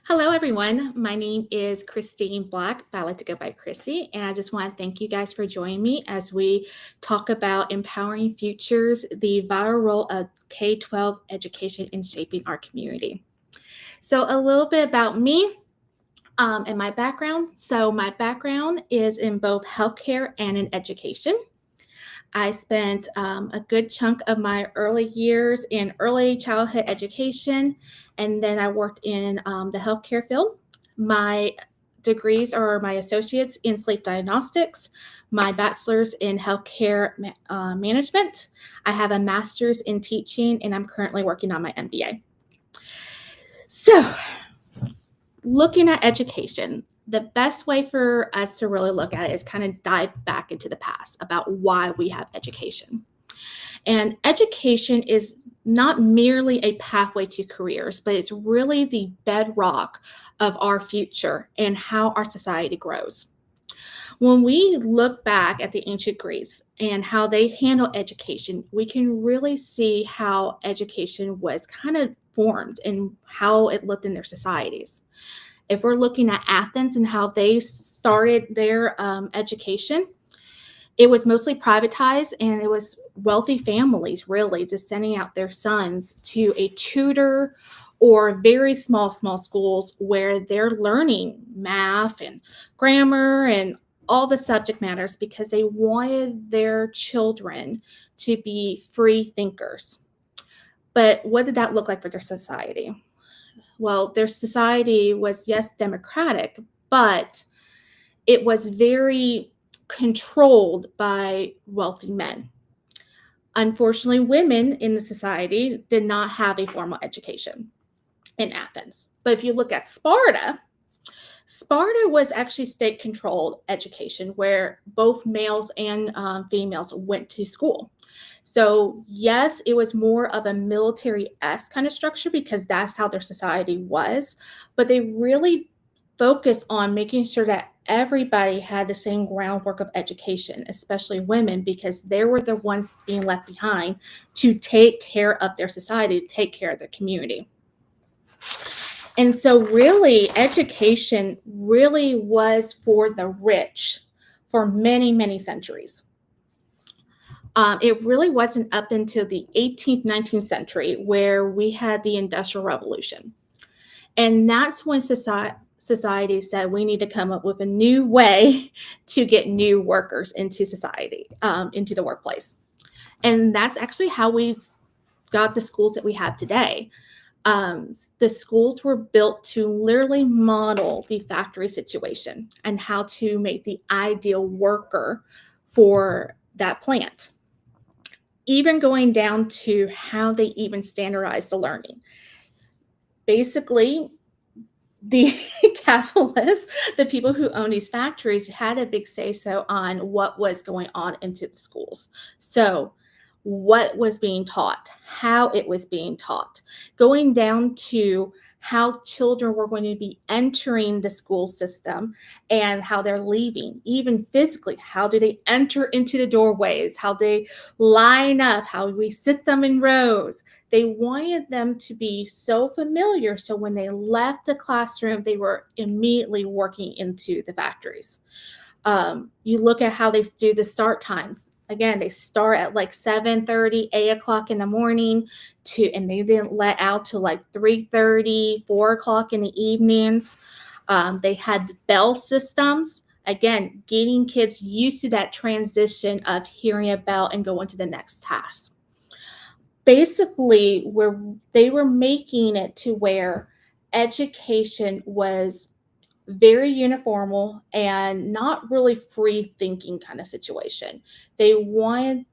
Hello, everyone. My name is Christine Black, but I like to go by Chrissy. And I just want to thank you guys for joining me as we talk about empowering futures, the vital role of K-12 education in shaping our community. So, a little bit about me and my background. So, my background is in both healthcare and in education. I spent a good chunk of my early years in early childhood education, and then I worked in the healthcare field. My degrees are my associates in sleep diagnostics, my bachelor's in healthcare management. I have a master's in teaching, and I'm currently working on my MBA. So, looking at education, the best way for us to really look at it is kind of dive back into the past about why we have education. And education is not merely a pathway to careers, but it's really the bedrock of our future and how our society grows. When we look back at the ancient Greeks and how they handle education, we can really see how education was kind of formed and how it looked in their societies. If we're looking at Athens and how they started their education, it was mostly privatized, and it was wealthy families really just sending out their sons to a tutor or very small schools where they're learning math and grammar and all the subject matters because they wanted their children to be free thinkers. But what did that look like for their society? Well, their society was, yes, democratic, but it was very controlled by wealthy men. Unfortunately, women in the society did not have a formal education in Athens. But if you look at Sparta, Sparta was actually state controlled education where both males and females went to school. So, yes, it was more of a military esque kind of structure because that's how their society was, but they really focused on making sure that everybody had the same groundwork of education, especially women, because they were the ones being left behind to take care of their society, take care of their community. And so, really, education really was for the rich for many, many centuries. It really wasn't up until the 18th, 19th century where we had the Industrial Revolution. And that's when society said we need to come up with a new way to get new workers into society, into the workplace. And that's actually how we got the schools that we have today. The schools were built to literally model the factory situation and how to make the ideal worker for that plant, even going down to how they even standardize the learning. Basically, the capitalists, the people who own these factories, had a big say so on what was going on into the schools. So, what was being taught, how it was being taught, going down to how children were going to be entering the school system and how they're leaving, even physically. How do they enter into the doorways? How they line up, how we sit them in rows. They wanted them to be so familiar so when they left the classroom, they were immediately working into the factories. You look at how they do the start times. Again, they start at like 7:30, 8 o'clock in the morning and they didn't let out till like 3:30, 4 o'clock in the evenings. They had bell systems. Again, getting kids used to that transition of hearing a bell and going to the next task. Basically, where they were making it to where education was very uniformal and not really free thinking kind of situation. They wanted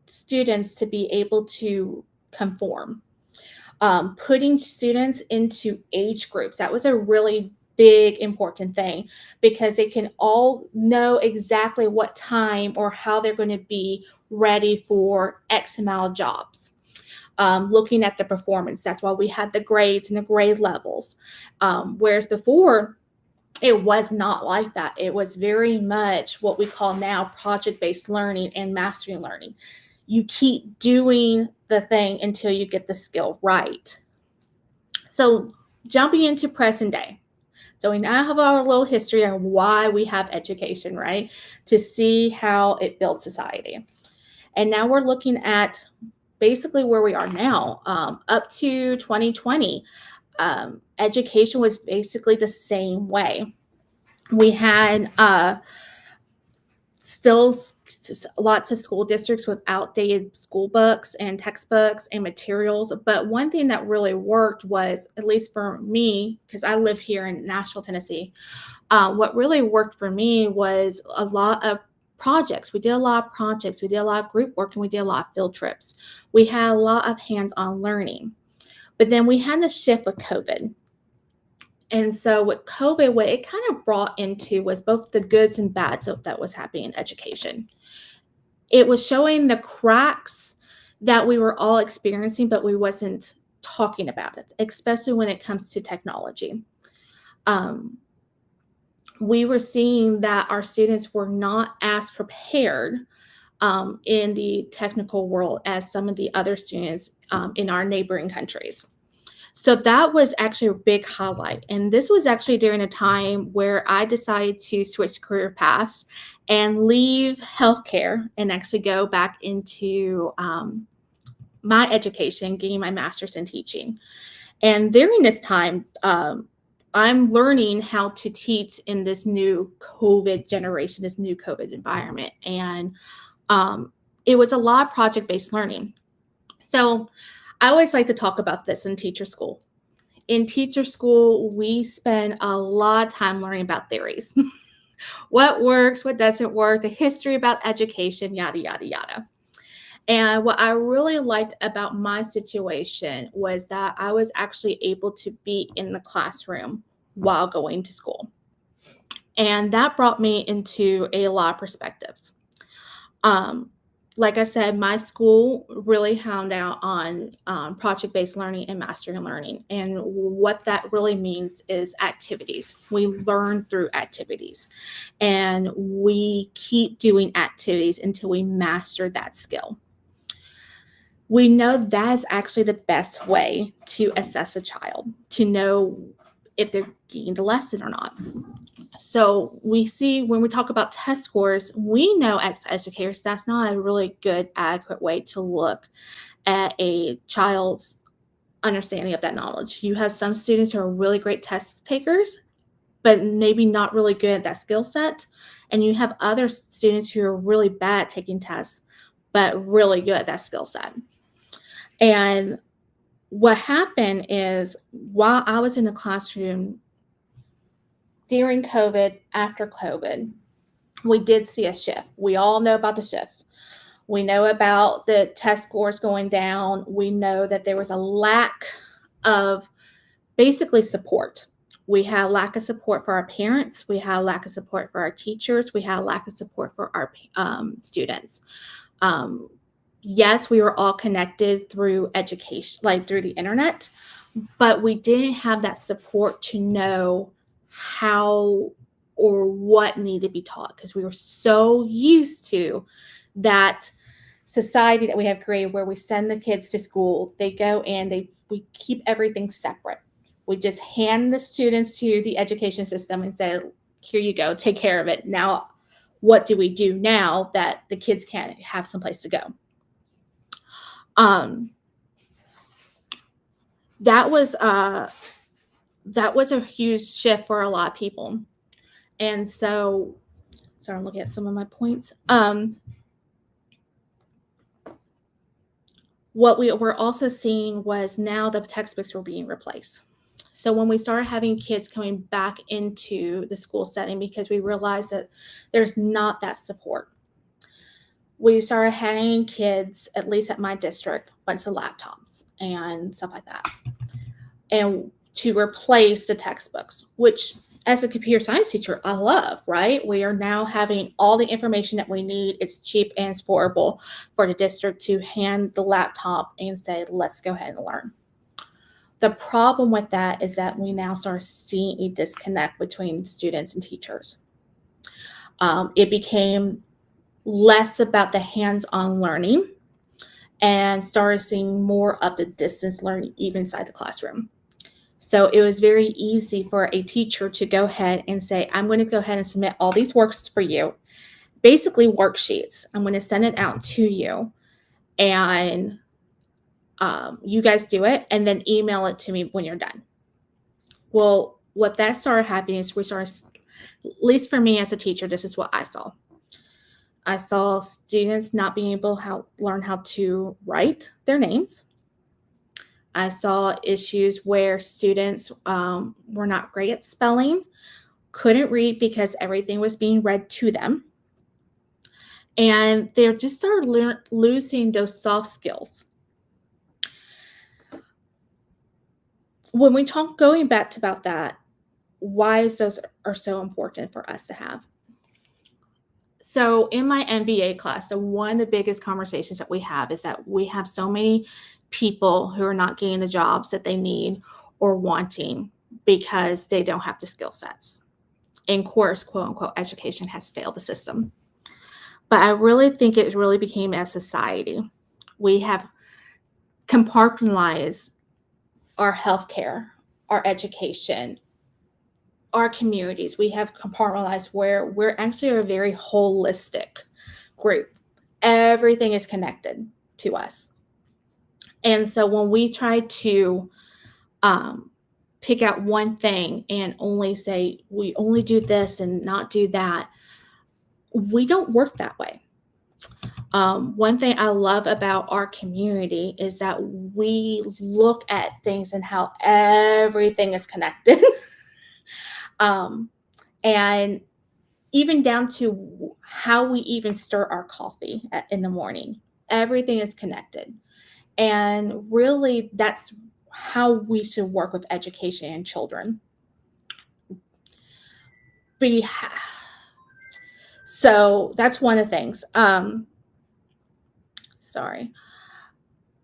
students to be able to conform. Putting students into age groups, that was a really big important thing because they can all know exactly what time or how they're going to be ready for X amount of jobs. Looking at the performance, that's why we had the grades and the grade levels. Whereas before, it was not like that. It was very much what we call now project-based learning and mastery learning. You keep doing the thing until you get the skill right. So jumping into present day, So we now have our little history on why we have education, right? To see how it builds society. And now we're looking at basically where we are now, up to 2020. Education was basically the same way. We had still lots of school districts with outdated school books and textbooks and materials. But one thing that really worked was, at least for me, because I live here in Nashville, Tennessee, what really worked for me was a lot of projects. We did a lot of projects. We did a lot of group work, and we did a lot of field trips. We had a lot of hands-on learning. But then we had this shift with COVID. And so with COVID, what it kind of brought into was both the goods and bads of that was happening in education. It was showing the cracks that we were all experiencing, but we wasn't talking about it, especially when it comes to technology. We were seeing that our students were not as prepared in the technical world as some of the other students in our neighboring countries. So that was actually a big highlight. And this was actually during a time where I decided to switch career paths and leave healthcare and actually go back into my education, getting my master's in teaching. And during this time, I'm learning how to teach in this new COVID generation, this new COVID environment. And it was a lot of project-based learning. So I always like to talk about this in teacher school. In teacher school, we spend a lot of time learning about theories. What works, what doesn't work, the history about education, yada, yada, yada. And what I really liked about my situation was that I was actually able to be in the classroom while going to school. And that brought me into a lot of perspectives. Like I said, my school really honed out on project-based learning and mastering learning. And what that really means is activities. We learn through activities. And we keep doing activities until we master that skill. We know that is actually the best way to assess a child, to know if they're getting the lesson or not. So we see when we talk about test scores, we know as educators that's not a really good, adequate way to look at a child's understanding of that knowledge. You have some students who are really great test takers, but maybe not really good at that skill set. And you have other students who are really bad at taking tests, but really good at that skill set. And what happened is while I was in the classroom during COVID, after COVID, we did see a shift. We all know about the shift. We know about the test scores going down. We know that there was a lack of basically support. We had a lack of support for our parents. We had a lack of support for our teachers. We had a lack of support for our students. Yes, we were all connected through education, like through the internet, but we didn't have that support to know how or what needed to be taught because we were so used to that society that we have created where we send the kids to school, they go in, we keep everything separate. We just hand the students to the education system and say, here you go, take care of it. Now, what do we do now that the kids can't have someplace to go? That was a huge shift for a lot of people. And so, sorry, I'm looking at some of my points. What we were also seeing was now the textbooks were being replaced. So when we started having kids coming back into the school setting because we realized that there's not that support, we started having kids, at least at my district, a bunch of laptops and stuff like that. And to replace the textbooks, which as a computer science teacher, I love, right? We are now having all the information that we need. It's cheap and it's affordable for the district to hand the laptop and say, let's go ahead and learn. The problem with that is that we now start seeing a disconnect between students and teachers. It became less about the hands-on learning and started seeing more of the distance learning even inside the classroom. So it was very easy for a teacher to go ahead and say, I'm going to go ahead and submit all these works for you, basically worksheets. I'm going to send it out to you, and you guys do it, and then email it to me when you're done. Well, what that started happening is we started, at least for me as a teacher, this is what I saw. I saw students not being able to learn how to write their names. I saw issues where students were not great at spelling, couldn't read because everything was being read to them. And they just started losing those soft skills. When we talk, going back to about that, why those are so important for us to have. So in my MBA class, one of the biggest conversations that we have is that we have so many people who are not getting the jobs that they need or wanting because they don't have the skill sets. In course, quote unquote, education has failed the system. But I really think it really became as society. We have compartmentalized our healthcare, our education, our communities. We have compartmentalized where we're actually a very holistic group. Everything is connected to us. And so when we try to pick out one thing and only say we only do this and not do that, we don't work that way. One thing I love about our community is that we look at things and how everything is connected. And even down to how we even stir our coffee in the morning, everything is connected. And really, that's how we should work with education and children. So that's one of the things. Sorry.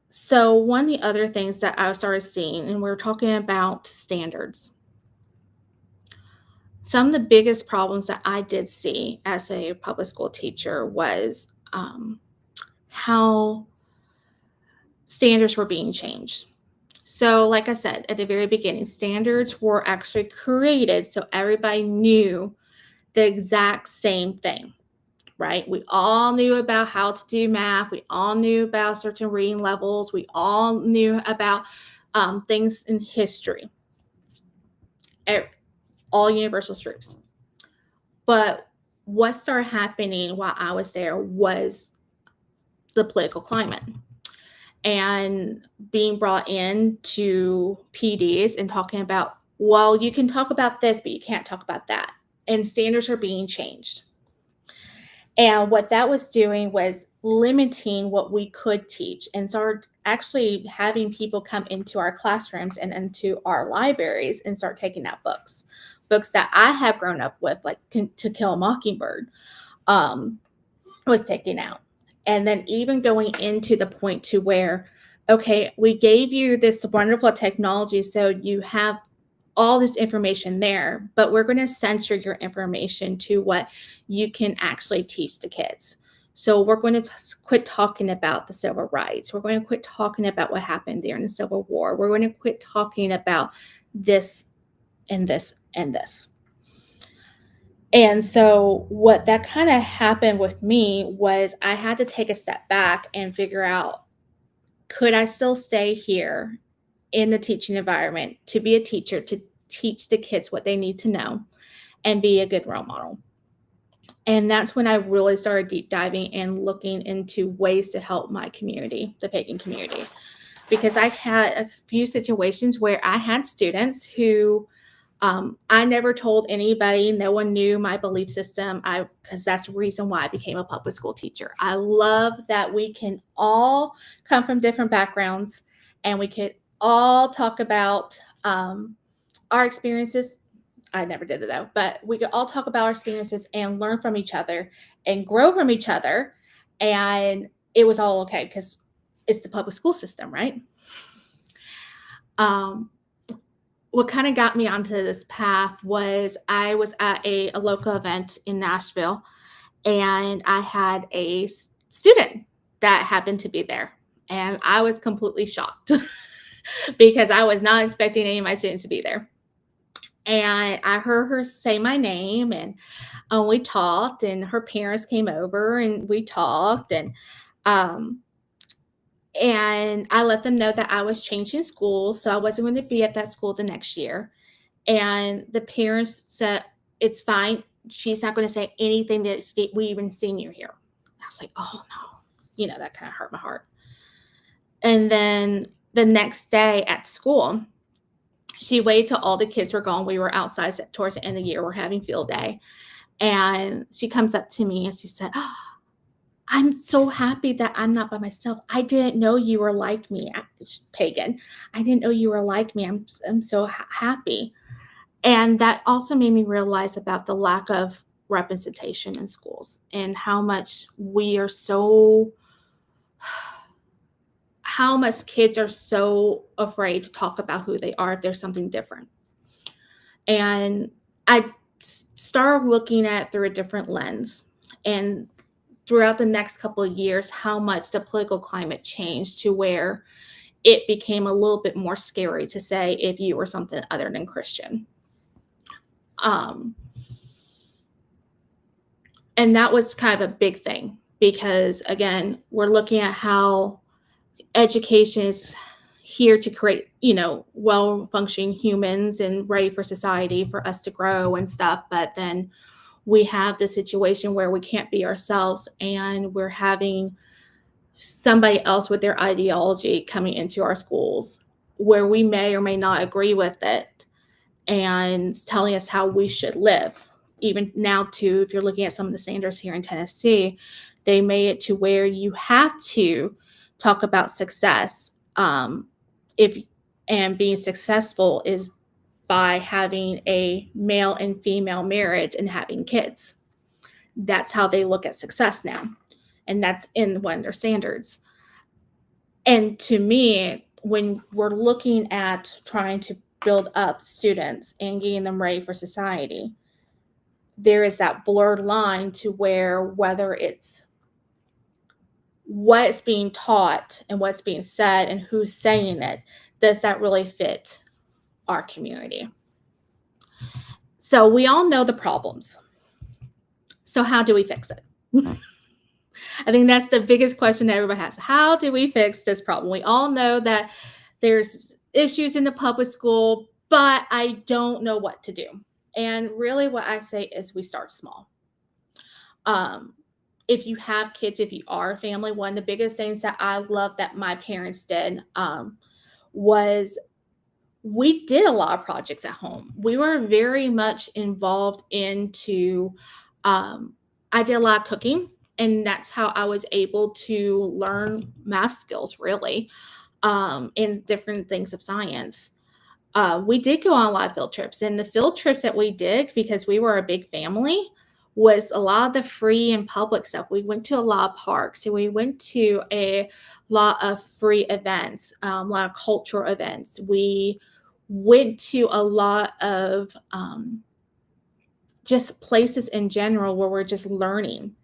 So one of the other things that I started seeing, and we're talking about standards. Some of the biggest problems that I did see as a public school teacher was how standards were being changed. So, like I said at the very beginning, standards were actually created so everybody knew the exact same thing, right? We all knew about how to do math. We all knew about certain reading levels. We all knew about things in history, all universal truths. But what started happening while I was there was the political climate and being brought in to PDs and talking about, well, you can talk about this, but you can't talk about that. And standards are being changed. And what that was doing was limiting what we could teach and started actually having people come into our classrooms and into our libraries and start taking out books that I have grown up with, like To Kill a Mockingbird, was taken out. And then even going into the point to where, okay, we gave you this wonderful technology, so you have all this information there, but we're going to censor your information to what you can actually teach the kids. So we're going to quit talking about the civil rights. We're going to quit talking about what happened during the Civil War. We're going to quit talking about this and this and this. And so what that kind of happened with me was I had to take a step back and figure out, could I still stay here in the teaching environment to be a teacher, to teach the kids what they need to know and be a good role model? And that's when I really started deep diving and looking into ways to help my community, the pagan community, because I had a few situations where I had students who I never told anybody. No one knew my belief system. Because that's the reason why I became a public school teacher. I love that we can all come from different backgrounds and we could all talk about our experiences. I never did it though, but we could all talk about our experiences and learn from each other and grow from each other. And it was all okay because it's the public school system, right? What kind of got me onto this path was I was at a local event in Nashville, and I had a student that happened to be there, and I was completely shocked. because I was not expecting any of my students to be there. And I heard her say my name, and we talked, and her parents came over and we talked, um, and I let them know that I was changing schools, so I wasn't going to be at that school the next year. And the parents said, "It's fine. She's not going to say anything that we even seen you here." I was like, "Oh no," that kind of hurt my heart. And then the next day at school, she waited till all the kids were gone. We were outside towards the end of the year. We're having field day. And she comes up to me and she said, "Oh, I'm so happy that I'm not by myself. I didn't know you were like me, Pagan. I didn't know you were like me. I'm so happy." And that also made me realize about the lack of representation in schools and how much kids are so afraid to talk about who they are if there's something different. And I started looking at it through a different lens. And throughout the next couple of years, how much the political climate changed to where it became a little bit more scary to say if you were something other than Christian. And that was kind of a big thing because, again, we're looking at how education is here to create, well-functioning humans and ready for society for us to grow and stuff. But then we have the situation where we can't be ourselves and we're having somebody else with their ideology coming into our schools where we may or may not agree with it and telling us how we should live. Even now, too, if you're looking at some of the standards here in Tennessee, they made it to where you have to talk about success. If and being successful is by having a male and female marriage and having kids. That's how they look at success now, and that's in one of their standards. And to me, when we're looking at trying to build up students and getting them ready for society, there is that blurred line to where whether it's what's being taught and what's being said and who's saying it, does that really fit our community? So we all know the problems. So how do we fix it? I think that's the biggest question that everybody has. How do we fix this problem? We all know that there's issues in the public school, but I don't know what to do. And really what I say is we start small. If you have kids, if you are a family, one of the biggest things that I love that my parents did was we did a lot of projects at home. We were very much involved into, I did a lot of cooking, and that's how I was able to learn math skills, really, in different things of science. We did go on a lot of field trips, and the field trips that we did, because we were a big family, was a lot of the free and public stuff. We went to a lot of parks, and we went to a lot of free events, a lot of cultural events. We went to a lot of just places in general where we're just learning.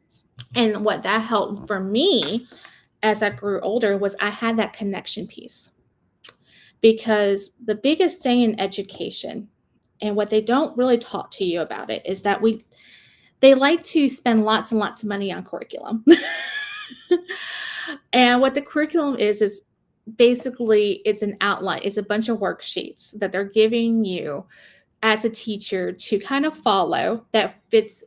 And what that helped for me as I grew older was I had that connection piece. Because the biggest thing in education, and what they don't really talk to you about it, is that they like to spend lots and lots of money on curriculum. And what the curriculum is basically it's an outline, it's a bunch of worksheets that they're giving you as a teacher to kind of follow that fits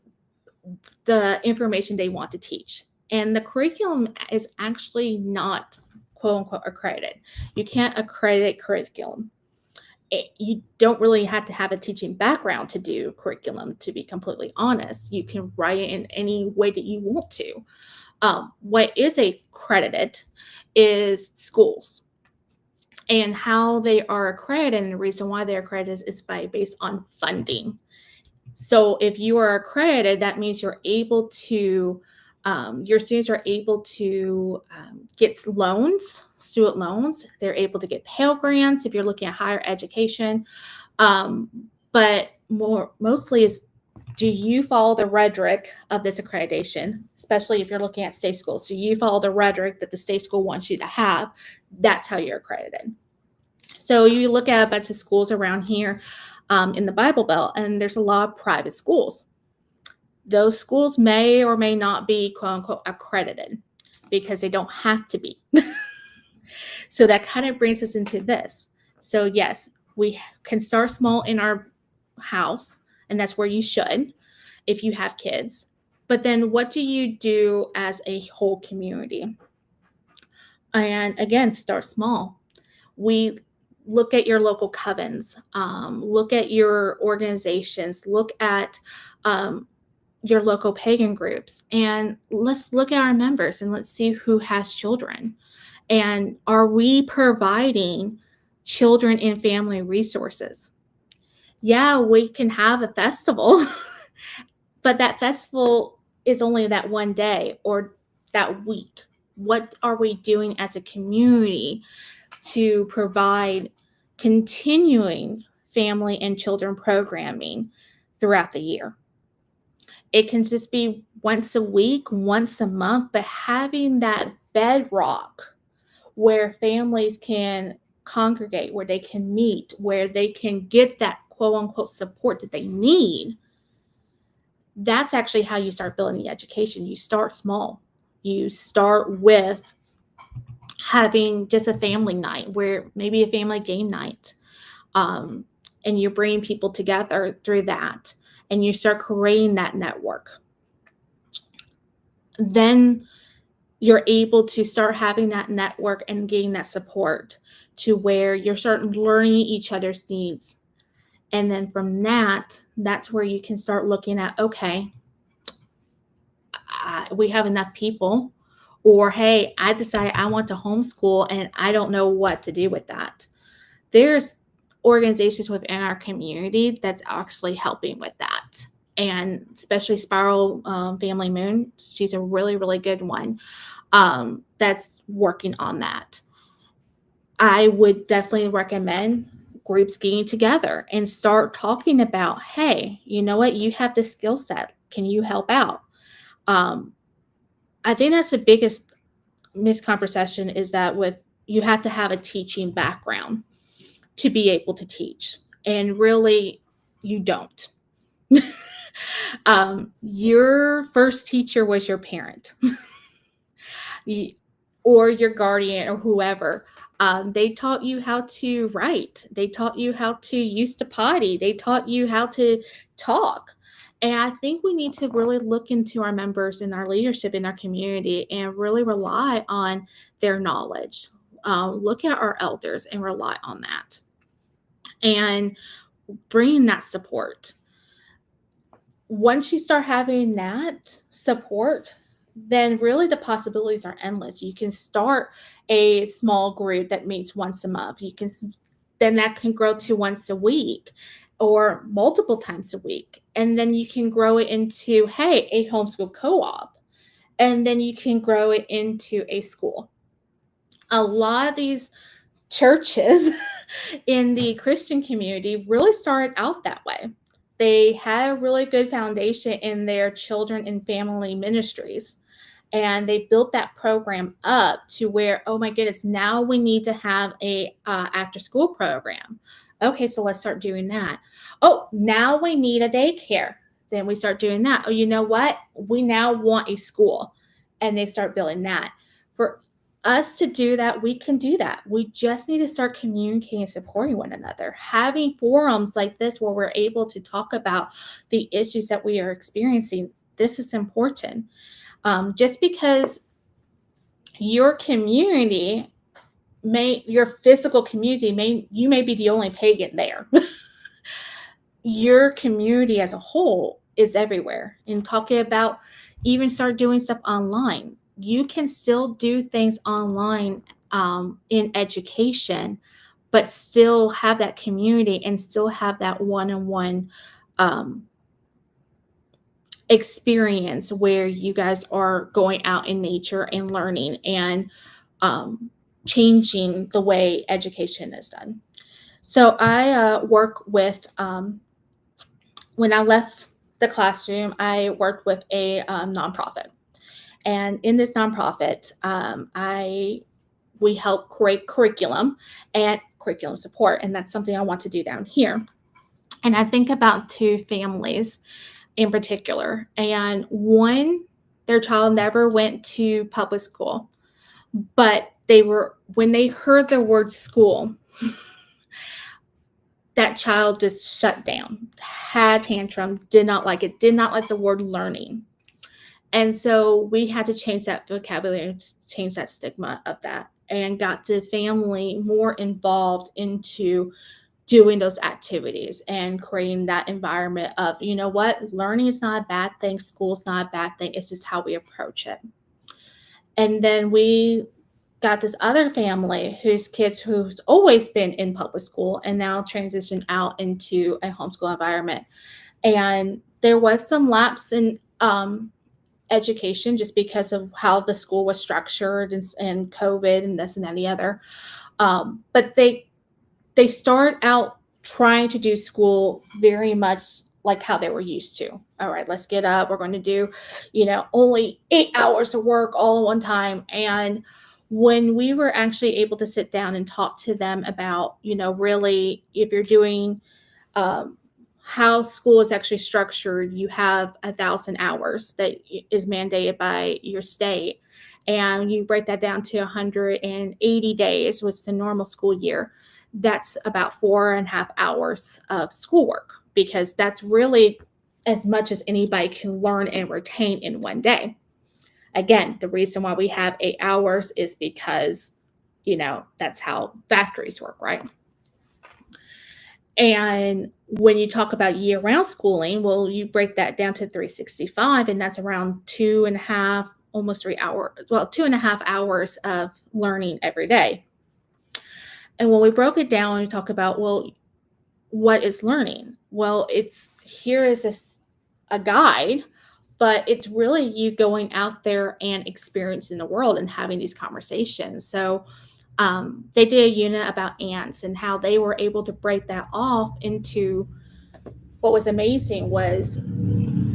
the information they want to teach. And the curriculum is actually not quote unquote accredited. You can't accredit curriculum. You don't really have to have a teaching background to do curriculum, to be completely honest. You can write it in any way that you want to. What is accredited is schools. And how they are accredited, and the reason why they're accredited is based on funding. So if you are accredited, that means you're able to, your students are able to get loans, student loans. They're able to get Pell Grants if you're looking at higher education. But mostly is, do you follow the rhetoric of this accreditation, especially if you're looking at state schools? Do you follow the rhetoric that the state school wants you to have? That's how you're accredited. So you look at a bunch of schools around here in the Bible Belt, and there's a lot of private schools. Those schools may or may not be quote unquote accredited because they don't have to be. So that kind of brings us into this. So, yes, we can start small in our house, and that's where you should if you have kids. But then what do you do as a whole community? And again, start small. We look at your local covens, look at your organizations, look at your local pagan groups, and let's look at our members and let's see who has children. And are we providing children and family resources? Yeah, we can have a festival, but that festival is only that one day or that week. What are we doing as a community to provide continuing family and children programming throughout the year? It can just be once a week, once a month, but having that bedrock where families can congregate, where they can meet, where they can get that quote unquote support that they need, that's actually how you start building the education. You start small. You start with having just a family night, where maybe a family game night, and you bring people together through that, and you start creating that network. Then you're able to start having that network and getting that support to where you're starting learning each other's needs. And then from that, that's where you can start looking at, okay, we have enough people, or hey, I decided I want to homeschool and I don't know what to do with that. There's organizations within our community that's actually helping with that. And especially Spiral Family Moon, she's a really, really good one that's working on that. I would definitely recommend groups getting together and start talking about, hey, you know what? You have the skill set. Can you help out? I think that's the biggest misconception, is that with you have to have a teaching background to be able to teach. And really, you don't. Your first teacher was your parent. Or your guardian or whoever. They taught you how to write. They taught you how to use the potty. They taught you how to talk. And I think we need to really look into our members and our leadership in our community and really rely on their knowledge. Look at our elders and rely on that. And bring that support. Once you start having that support, then really the possibilities are endless. You can start a small group that meets once a month. Then that can grow to once a week or multiple times a week. And then you can grow it into, hey, a homeschool co-op. And then you can grow it into a school. A lot of these churches in the Christian community really started out that way. They had a really good foundation in their children and family ministries. And they built that program up to where, oh my goodness, now we need to have a after school program. Okay, so let's start doing that. Oh, now we need a daycare. Then we start doing that. Oh, you know what? We now want a school. And they start building that. For us to do that, we can do that. We just need to start communicating and supporting one another. Having forums like this where we're able to talk about the issues that we are experiencing, this is important. Just because your community your physical community you may be the only pagan there. Your community as a whole is everywhere. And talking about even start doing stuff online. You can still do things online in education, but still have that community and still have that one-on-one experience where you guys are going out in nature and learning and changing the way education is done. So I work with, when I left the classroom, I worked with a nonprofit. And in this nonprofit, we help create curriculum. And curriculum support. And that's something I want to do down here. And I think about two families in particular. And one, their child never went to public school, but when they heard the word school, that child just shut down, had tantrum, did not like it, did not like the word learning. And so we had to change that vocabulary and change that stigma of that, and got the family more involved into doing those activities and creating that environment of, you know what, learning is not a bad thing, school's not a bad thing, it's just how we approach it. And then we got this other family who's always been in public school and now transitioned out into a homeschool environment. And there was some lapse in education just because of how the school was structured and COVID and this and that and the other. But they start out trying to do school very much like how they were used to. All right, let's get up. We're going to do, only 8 hours of work all at one time. And when we were actually able to sit down and talk to them about, really, if you're doing how school is actually structured, you have 1,000 hours that is mandated by your state. And you break that down to 180 days, which is the normal school year. That's about 4.5 hours of schoolwork, because that's really as much as anybody can learn and retain in one day. Again, the reason why we have 8 hours is because, that's how factories work, right? And when you talk about year-round schooling, well, you break that down to 365, and that's around 2.5, almost 3 hours, 2.5 hours of learning every day. And when we broke it down and we talk about, well, what is learning? Well, here is a guide, but it's really you going out there and experiencing the world and having these conversations. So they did a unit about ants and how they were able to break that off into, what was amazing was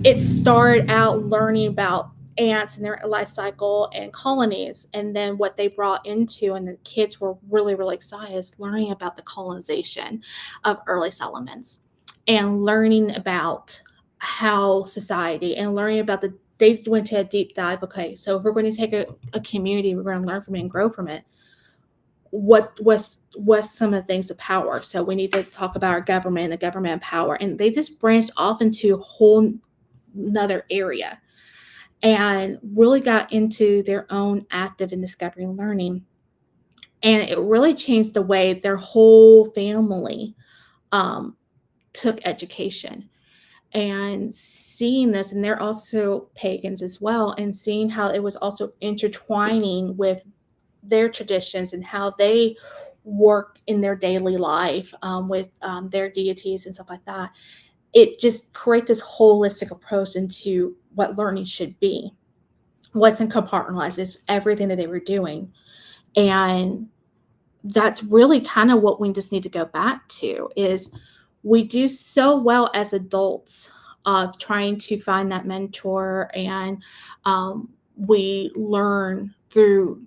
it started out learning about ants and their life cycle and colonies, and then what they brought into, and the kids were really, really excited, is learning about the colonization of early settlements and learning about how society, and learning about they went to a deep dive. Okay, so if we're going to take a community, we're going to learn from it and grow from it. What was some of the things of power? So we need to talk about our government and the government and power. And they just branched off into a whole another area and really got into their own active and discovery and learning. And it really changed the way their whole family took education. And seeing this, and they're also pagans as well, and seeing how it was also intertwining with their traditions and how they work in their daily life with their deities and stuff like that. It just creates this holistic approach into what learning should be. Wasn't compartmentalized, it's everything that they were doing. And that's really kind of what we just need to go back to, is we do so well as adults of trying to find that mentor, and we learn through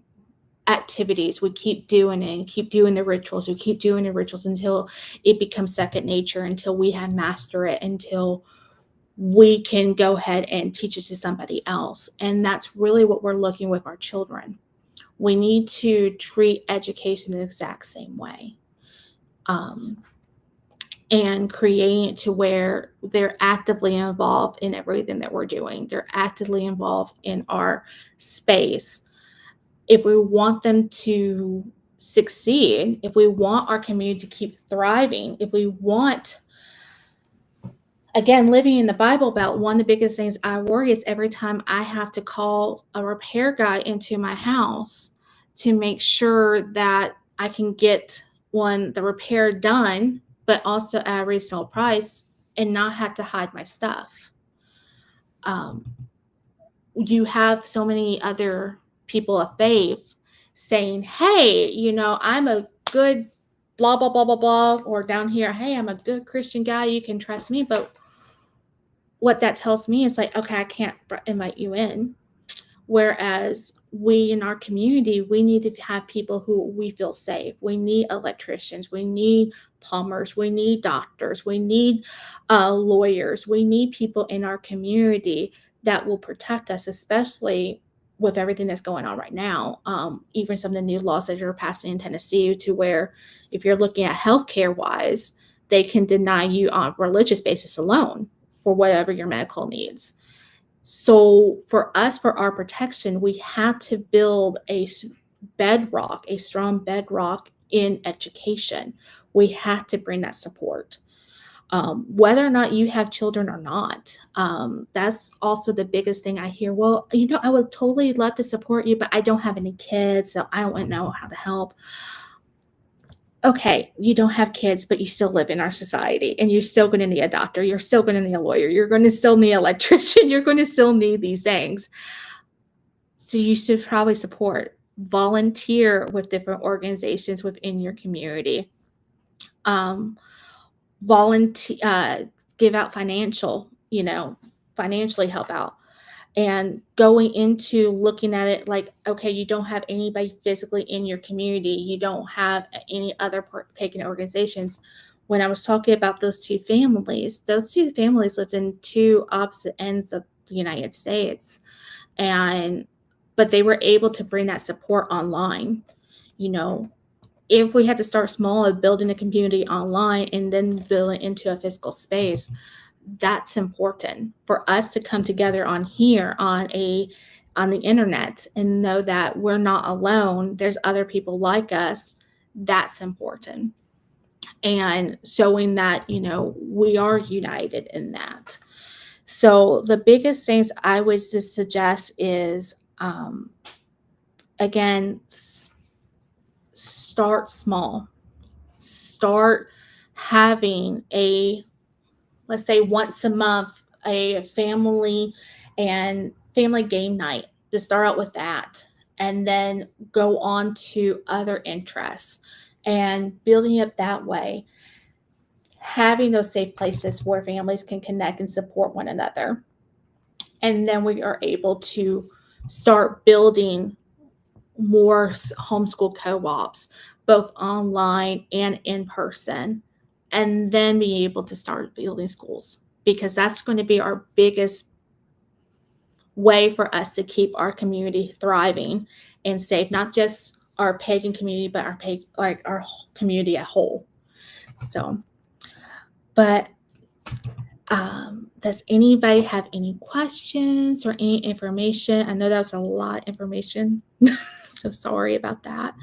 activities. We keep doing it and keep doing the rituals. We keep doing the rituals until it becomes second nature, until we have mastered it, until we can go ahead and teach it to somebody else. And that's really what we're looking with our children. We need to treat education the exact same way. And create it to where they're actively involved in everything that we're doing. They're actively involved in our space. If we want them to succeed, if we want our community to keep thriving, if we want, again, living in the Bible Belt, one of the biggest things I worry is every time I have to call a repair guy into my house to make sure that I can get the repair done, but also at a reasonable price, and not have to hide my stuff. You have so many other people of faith saying, hey, I'm a good blah, blah, blah, blah, blah, or down here, hey, I'm a good Christian guy, you can trust me. But what that tells me is like, okay, I can't invite you in. Whereas we in our community, we need to have people who we feel safe. We need electricians, we need plumbers, we need doctors, we need lawyers, we need people in our community that will protect us, especially with everything that's going on right now. Even some of the new laws that are passing in Tennessee, to where if you're looking at healthcare wise, they can deny you on religious basis alone for whatever your medical needs. So for us, for our protection, we had to build a bedrock, a strong bedrock in education. We had to bring that support. Whether or not you have children or not, that's also the biggest thing I hear. Well, I would totally love to support you, but I don't have any kids, so I don't know how to help. Okay, you don't have kids, but you still live in our society, and you're still going to need a doctor. You're still going to need a lawyer. You're going to still need an electrician. You're going to still need these things. So you should probably support, volunteer with different organizations within your community. Um, volunteer, give out financially help out. And going into looking at it like, okay, you don't have anybody physically in your community, you don't have any other pagan organizations. When I was talking about those two families lived in two opposite ends of the United States. But they were able to bring that support online. You know, if we had to start small of building a community online and then build it into a physical space, that's important for us to come together on here on the internet and know that we're not alone. There's other people like us. That's important. And showing that, we are united in that. So the biggest things I would just suggest is, again, start small. Start having let's say once a month, a family game night, to start out with that, and then go on to other interests and building up that way, having those safe places where families can connect and support one another. And then we are able to start building more homeschool co-ops, both online and in person, and then be able to start building schools, because that's going to be our biggest way for us to keep our community thriving and safe, not just our pagan community, but our community at whole. So, but does anybody have any questions or any information? I know that was a lot of information. So sorry about that.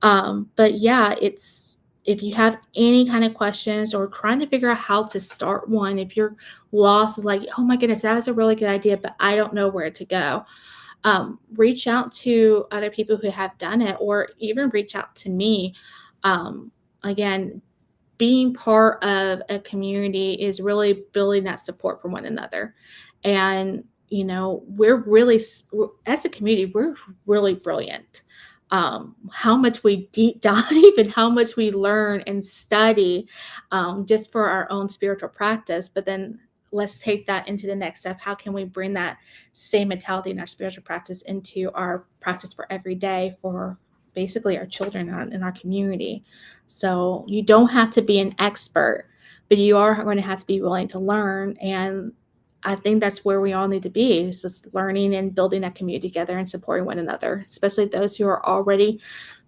But yeah, if you have any kind of questions or trying to figure out how to start one, if you're lost, is like, oh my goodness, that was a really good idea, but I don't know where to go. Reach out to other people who have done it, or even reach out to me. Again, being part of a community is really building that support for one another. And, as a community, we're really brilliant. How much we deep dive and how much we learn and study, just for our own spiritual practice. But then let's take that into the next step. How can we bring that same mentality in our spiritual practice into our practice for every day for basically our children in our community? So you don't have to be an expert, but you are going to have to be willing to learn. And I think that's where we all need to be. It's just learning and building that community together and supporting one another, especially those who are already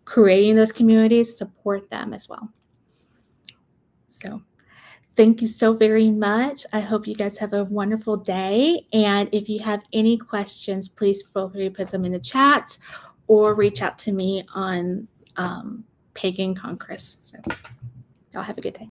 creating those communities, support them as well. So thank you so very much. I hope you guys have a wonderful day. And if you have any questions, please feel free to put them in the chat or reach out to me on Pagan Congress. So y'all have a good day.